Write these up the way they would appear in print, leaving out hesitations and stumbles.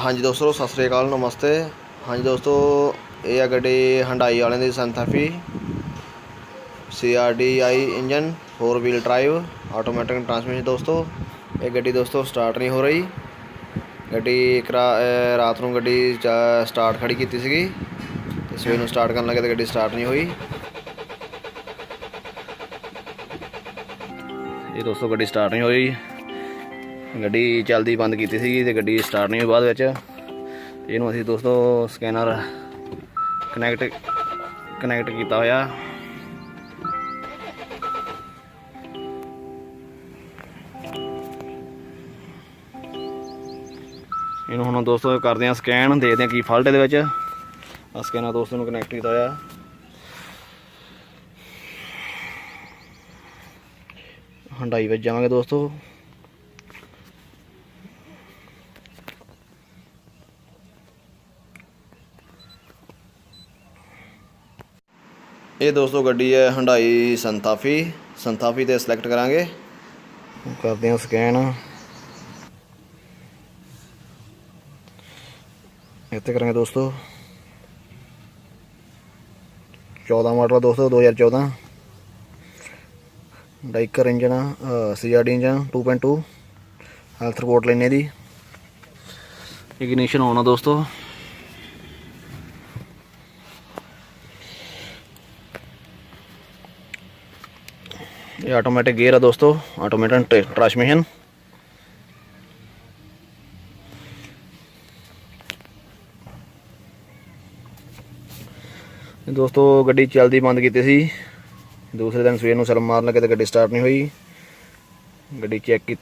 हाँ जी दोस्तों, सत श्री अकाल, नमस्ते। हाँ जी दोस्तों, ये है गड्डी हंडाई वाले दी सैंथाफी CRDI engine 4 wheel drive automatic transmission. दोस्तों ये गड्डी दोस्तों स्टार्ट नहीं हो रही। गड्डी एक रात ਨੂੰ गड्डी स्टार्ट खड़ी की ਸੀਗੀ ਤੇ ਸਵੇਰ ਨੂੰ स्टार्ट ਕਰਨ ਲੱਗੇ तो गड्डी स्टार्ट नहीं हुई। ये दोस्तों गड्डी स्टार्ट नहीं हुई, गड्डी चलदी बंद की सी तो गड्डी स्टार्ट नहीं हुई। बाद ਇਹਨੂੰ ਅਸੀਂ ਦੋਸਤੋ ਸਕੈਨਰ ਕਨੈਕਟ ਕੀਤਾ ਹੋਇਆ। ਇਹਨੂੰ ਹੁਣ ਦੋਸਤੋ ਕਰਦੇ ਹਾਂ ਸਕੈਨ, ਦੇਖਦੇ ਹਾਂ ਕੀ ਫਾਲਟ ਇਹਦੇ ਵਿੱਚ। ਆ ਸਕੈਨਰ ਦੋਸਤੋ ਨੂੰ ਕਨੈਕਟ ਕੀਤਾ ਹੋਇਆ। ਹੰਡਾਈ ਵਿੱਚ ਜਾਵਾਂਗੇ ਦੋਸਤੋ। ये दोस्तों गड्डी है हंडाई संथाफी ते सिलेक्ट करांगे, करते हैं स्कैन। इतने करेंगे दोस्तों 14 मॉडल दोस्तों 2014 Dicor engine CRD engine 2.2 health report लेने दी। इग्निशन ऑन है दोस्तों। ये ऑटोमेटिक गियर है दोस्तों, ऑटोमेटिक ट्रांसमिशन। दोस्तों गड्डी चलदी बंद की सी, दूसरे दिन सवेर नूं सलम मारन लगे तो गड्डी स्टार्ट नहीं हुई। गड्डी चेक की,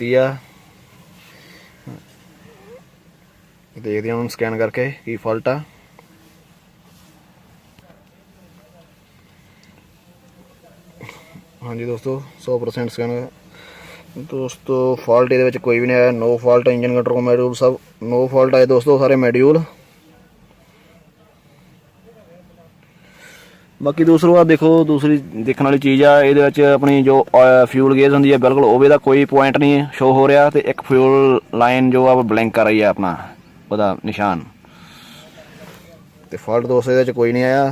देखते हैं हम स्कैन करके की फॉल्ट आ। हाँ जी दोस्तों 100% स्कैन दोस्तों। फॉल्ट ये कोई भी नहीं आया, no fault. Engine control module सब नो फॉल्ट आए दोस्तों, सारे मॉड्यूल। बाकी दूसरों आ देखो, दूसरी देखने वाली चीज़ आ ये अपनी जो फ्यूल गेज होंगी है बिल्कुल ओवे का कोई पॉइंट नहीं शो हो रहा। तो एक फ्यूल लाइन जो आ ब्लैंक कर रही है अपना वह निशान। तो फॉल्ट दोस्तों ये कोई नहीं आया।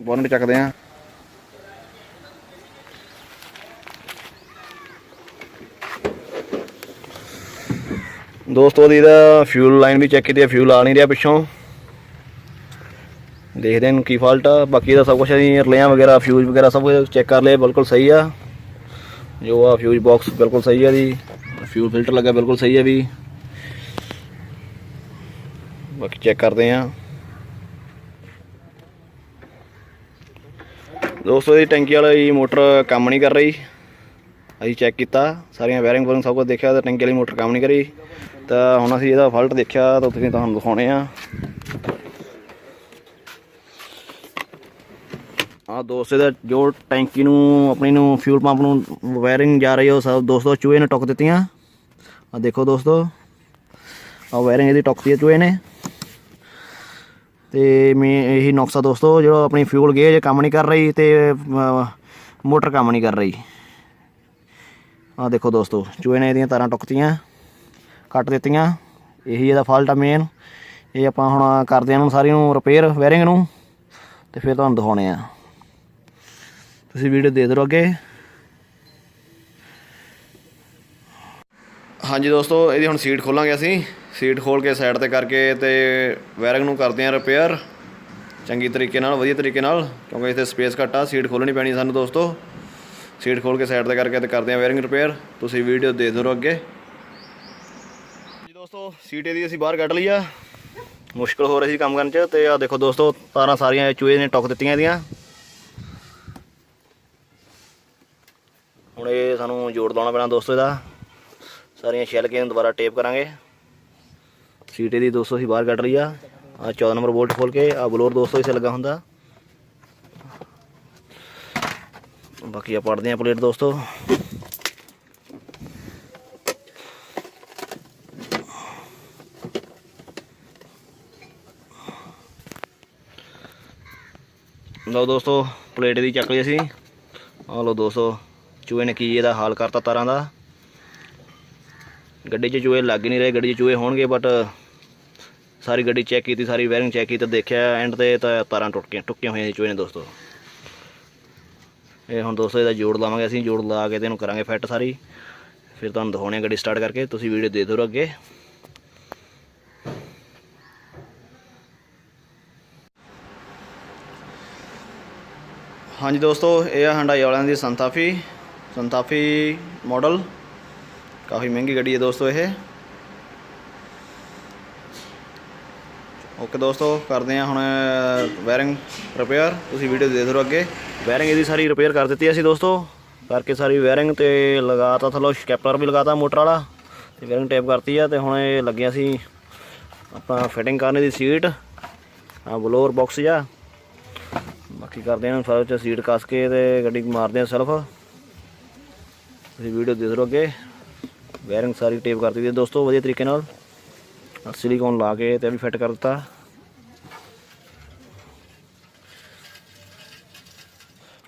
बोनट चकते हैं दोस्तों। फ्यूल लाइन भी चेक की, फ्यूल आ नहीं रहा पिछों। देखते हैं की फॉल्ट आ। बाकी सब कुछ अभी रिलेयां वगैरह फ्यूज वगैरह सब कुछ चेक कर लिया, बिल्कुल सही है। जो आ फ्यूज बॉक्स बिल्कुल सही है जी, फ्यूल फिल्टर लगा बिल्कुल सही है भी। बाकी चेक करते हैं दोस्तों। ये टंकी वाली मोटर काम नहीं कर रही। अभी चेक किया सारिया वायरिंग वूरिंग सब कुछ देखा तो टंकी वाली मोटर काम नहीं करी। तो हम असी इसका फॉल्ट देखा तो तुहानूं दिखाने आ दोस्तों। जो टैंकी नूं अपनी नूं फ्यूल पंप नूं वायरिंग जा रही है सब दोस्तों चूहे ने टुक दित्तियां। आ देखो दोस्तों, आ वायरिंग इहदी टुकती है चूहे ने। तो मैं यही नुक्सा दोस्तों, जो अपनी फ्यूल गेज काम नहीं कर रही तो मोटर काम नहीं कर रही। आ देखो दोस्तों, चूहे ने इहदियां तारां टुकतियां, कट दित्तियां। यही इहदा फॉल्ट आ मेन। ये आपां हुण करदे आं सारी नूं रिपेयर वायरिंग नूं ते फिर तुहानूं दिखाउने आ। तुसीं वीडियो दे दो अगे। हाँ जी दोस्तों, ये हुण सीट खोलांगे असीं। सीट खोल के साइड ते करके ते वायरिंग नूं करदे आं रिपेयर चंगी तरीके नाल, वधिया तरीके नाल, क्योंकि इत्थे स्पेस घट आ। सीट खोलनी पैनी सानूं दोस्तों। सीट खोल के साइड ते करके ते करदे आं वायरिंग रिपेयर। तुसीं वीडियो दे दो अगे। दोस्तों सीट यदि असीं बाहर कढ लई आ, मुश्किल हो रही थी काम करने च। तो आ देखो दोस्तों, तारां सारियां चूहे ने टुक दित्तियां इहदियां। हुण ये सानूं जोड़ लाउणा पैना दोस्तों। इहदा सारियां छਿੱਲ के दोबारा टेप करांगे। सीट यदि दोस्तों असीं बाहर कढ रही आ। 14 नंबर बोल्ट खोल के आ बलोर दोस्तों इसे लगा हुंदा। बाकी आप पढ़ते हैं प्लेट दोस्तों। लो दोस्तों प्लेट दी चक ली असी। आ लो दोस्तों, चूहे ने की इहदा हाल करता तारां दा। ਗੱਡੀ 'ਚ ਚੂਹੇ ਲੱਗ ਨਹੀਂ ਰਹੇ, ਗੱਡੀ 'ਚ ਚੂਹੇ ਹੋਣਗੇ ਬਟ ਸਾਰੀ ਗੱਡੀ ਚੈੱਕ ਕੀਤੀ, ਸਾਰੀ ਵਾਇਰਿੰਗ ਚੈੱਕ ਕੀਤੀ ਤਾਂ ਦੇਖਿਆ ਐਂਡ ਤੇ ਤਾਂ ਤਾਰਾਂ ਟੁੱਟੀਆਂ ਹੋਈਆਂ ਸੀ ਚੂਹੇ ਨੇ ਦੋਸਤੋ। ਇਹ ਹੁਣ ਦੋਸਤੋ ਇਹਦਾ ਜੋੜ ਲਾਵਾਂਗੇ ਅਸੀਂ, ਜੋੜ ਲਾ ਕੇ ਤੇ ਇਹਨੂੰ ਕਰਾਂਗੇ ਫਿੱਟ ਸਾਰੀ, ਫਿਰ ਤੁਹਾਨੂੰ ਦਿਖਾਉਣੇ ਗੱਡੀ ਸਟਾਰਟ ਕਰਕੇ। ਤੁਸੀਂ ਵੀਡੀਓ ਦੇ ਦਿਓ ਅੱਗੇ। ਹਾਂਜੀ ਦੋਸਤੋ, ਇਹ ਆ ਹੁੰਡਾਈ ਵਾਲਿਆਂ ਦੀ ਸੰਤਾਫੀ ਮਾਡਲ, ਕਾफ़ी महंगी ਗੱਡੀ ਹੈ ਦੋਸਤੋ ਇਹ। ਓਕੇ ਦੋਸਤੋ, ਕਰਦੇ ਹਾਂ ਹੁਣ ਵਾਇਰਿੰਗ ਰਿਪੇਅਰ, ਤੁਸੀਂ ਵੀਡੀਓ ਦੇ ਦਿਓ ਅੱਗੇ। ਵਾਇਰਿੰਗ ਇਹਦੀ ਸਾਰੀ ਰਿਪੇਅਰ ਕਰ ਦਿੱਤੀ ਅਸੀਂ ਦੋਸਤੋ, ਕਰਕੇ ਸਾਰੀ ਵਾਇਰਿੰਗ ਤੇ ਲਗਾਤਾ ਥੱਲੋਂ ਸਕੈਪਲਰ ਵੀ ਲਗਾਤਾ ਮੋਟਰ ਵਾਲਾ, ਤੇ ਵਾਇਰਿੰਗ ਟੇਪ ਕਰਤੀ ਆ। ਤੇ ਹੁਣ ਇਹ ਲੱਗਿਆ ਸੀ ਆਪਾਂ ਫਿਟਿੰਗ ਕਰਨ ਦੀ ਸੀਟ, ਆ ਬਲੋਰ ਬਾਕਸ ਜਾ। ਬਾਕੀ ਕਰਦੇ ਹਾਂ ਸਾਰੇ 'ਚ ਸੀਟ ਕੱਸ ਕੇ ਤੇ ਗੱਡੀ ਮਾਰਦੇ ਹਾਂ ਸੈਲਫ, ਤੁਸੀਂ ਵੀਡੀਓ ਦੇ ਦਿਓ ਅੱਗੇ। ਵਾਇਰਿੰਗ ਸਾਰੀ ਟੇਪ ਕਰ ਦਿੱਤੀ ਦੋਸਤੋ ਵਧੀਆ ਤਰੀਕੇ ਨਾਲ, ਸਿਲੀਕੋਨ ਲਾ ਕੇ ਤੇ ਵੀ ਫਿੱਟ ਕਰ ਦਿੱਤਾ।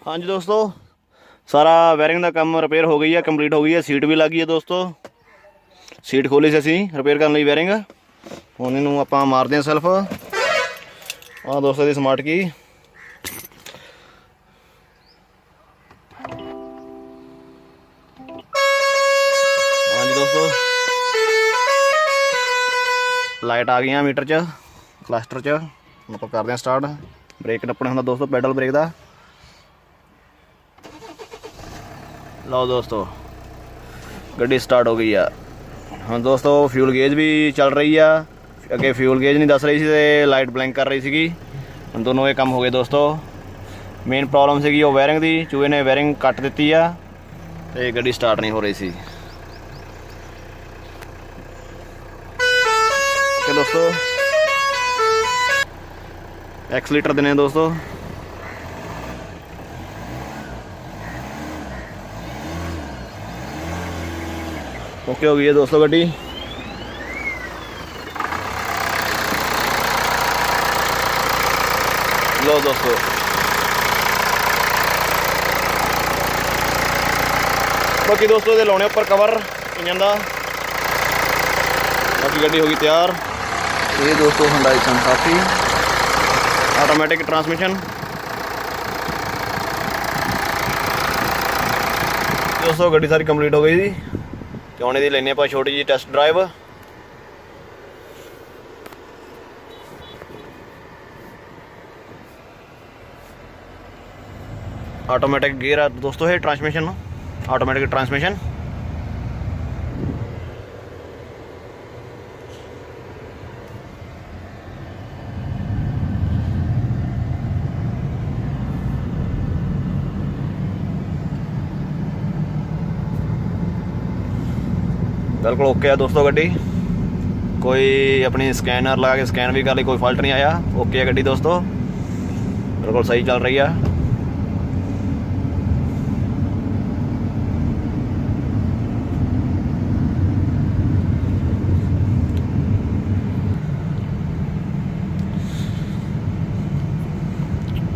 ਹਾਂਜੀ ਦੋਸਤੋ, ਸਾਰਾ ਵਾਇਰਿੰਗ ਦਾ ਕੰਮ ਰਿਪੇਅਰ ਹੋ ਗਈ ਹੈ, ਕੰਪਲੀਟ ਹੋ ਗਈ ਹੈ। ਸੀਟ ਵੀ ਲੱਗ ਗਈ ਹੈ ਦੋਸਤੋ, ਸੀਟ ਖੋਲੀ ਸੀ ਅਸੀਂ ਰਿਪੇਅਰ ਕਰਨ ਲਈ ਵਾਇਰਿੰਗ। ਹੁਣ ਇਹਨੂੰ ਆਪਾਂ ਮਾਰਦੇ ਹਾਂ ਸੈਲਫ। ਆਹ ਦੋਸਤੋ ਦੀ ਸਮਾਰਟ ਕੀ, ਹਾਂਜੀ ਦੋਸਤੋ ਲਾਈਟ ਆ ਗਈਆਂ ਮੀਟਰ 'ਚ, ਕਲਸਟਰ 'ਚ। ਹੁਣ ਆਪਾਂ ਕਰਦੇ ਹਾਂ ਸਟਾਰਟ। ਬ੍ਰੇਕ ਨੱਪਣਾ ਹੁੰਦਾ ਦੋਸਤੋ, ਪੈਡਲ ਬ੍ਰੇਕ ਦਾ। ਲਓ ਦੋਸਤੋ ਗੱਡੀ ਸਟਾਰਟ ਹੋ ਗਈ ਆ। ਹੁਣ ਦੋਸਤੋ ਫਿਊਲ ਗੇਜ ਵੀ ਚੱਲ ਰਹੀ ਆ, ਅੱਗੇ ਫਿਊਲ ਗੇਜ ਨਹੀਂ ਦੱਸ ਰਹੀ ਸੀ ਤੇ ਲਾਈਟ ਬਲੈਂਕ ਕਰ ਰਹੀ ਸੀਗੀ। ਹੁਣ ਦੋਨੋਂ ਇਹ ਕੰਮ ਹੋ ਗਏ ਦੋਸਤੋ। ਮੇਨ ਪ੍ਰੋਬਲਮ ਸੀਗੀ ਉਹ ਵਾਇਰਿੰਗ ਦੀ, ਚੂਹੇ ਨੇ ਵਾਇਰਿੰਗ ਕੱਟ ਦਿੱਤੀ ਆ ਤੇ ਗੱਡੀ ਸਟਾਰਟ ਨਹੀਂ ਹੋ ਰਹੀ ਸੀ। ਓਕੇ ਦੋਸਤੋ, ਐਕਸਲੀਟਰ ਦੇਣੇ ਦੋਸਤੋ। ਓਕੇ ਹੋ ਗਈ ਹੈ ਦੋਸਤੋ ਗੱਡੀ। ਲਓ ਦੋਸਤੋ ਬਾਕੀ ਦੋਸਤੋ ਇਹਦੇ ਲਾਉਣੇ ਉੱਪਰ ਕਵਰ ਇੰਜਨ ਦਾ। ਬਾਕੀ ਗੱਡੀ ਹੋ ਗਈ ਤਿਆਰ। ਇਹ ਦੋਸਤੋ ਹੁੰਡਾਈ ਸੰਤਾਫੀ ਆਟੋਮੈਟਿਕ ਟਰਾਂਸਮਿਸ਼ਨ। ਦੋਸਤੋ ਗੱਡੀ ਸਾਰੀ ਕੰਪਲੀਟ ਹੋ ਗਈ ਜੀ, ਤੇ ਹੁਣ ਇਹਦੀ ਲੈਂਦੇ ਆਪਾਂ ਛੋਟੀ ਜਿਹੀ ਟੈਸਟ ਡਰਾਈਵ। ਆਟੋਮੈਟਿਕ ਗੇਅਰ ਆ ਦੋਸਤੋ, ਇਹ ਟਰਾਂਸਮਿਸ਼ਨ ਆਟੋਮੈਟਿਕ ਟਰਾਂਸਮਿਸ਼ਨ। बिल्कुल ओके है दोस्तों गड्डी, कोई अपनी स्कैनर लगा के स्कैन भी कर ली, कोई फॉल्ट नहीं आया। ओके है गड्डी दोस्तों, बिल्कुल सही चल रही है।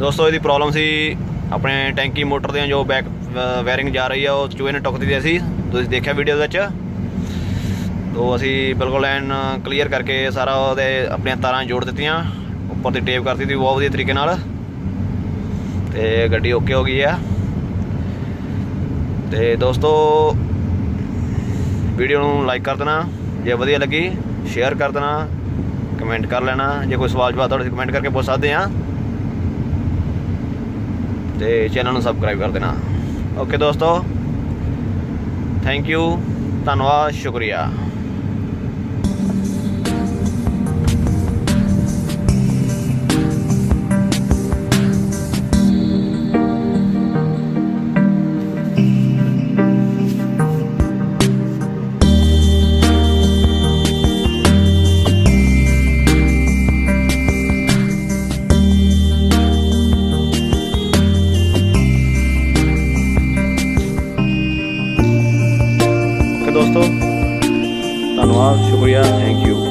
दोस्तों ਇਹਦੀ प्रॉब्लम सी अपने टैंकी मोटर ਦੀਆਂ जो बैक वायरिंग जा रही है वो चूहे ने टुक दी सी, तुसीं देखिया वीडियो ਵਿੱਚ। तो असी बिल्कुल एन क्लीयर करके सारा वो अपन तारां जोड़ दित्तियां, उपर दी टेप करती थी बहुत वधिया तरीके नाल, ते गड्डी ओके हो गई है। तो दोस्तों वीडियो नूं लाइक कर देना, जे वधिया लगी शेयर कर देना, कमेंट कर लेना। जे कोई सवाल जवाब तुसीं कमेंट करके पूछ सकते हैं, तो चैनल नूं सबसक्राइब कर देना। ओके दोस्तों, थैंक यू, धन्यवाद, शुक्रिया। दोस्तों धन्यवाद, शुक्रिया, थैंक यू।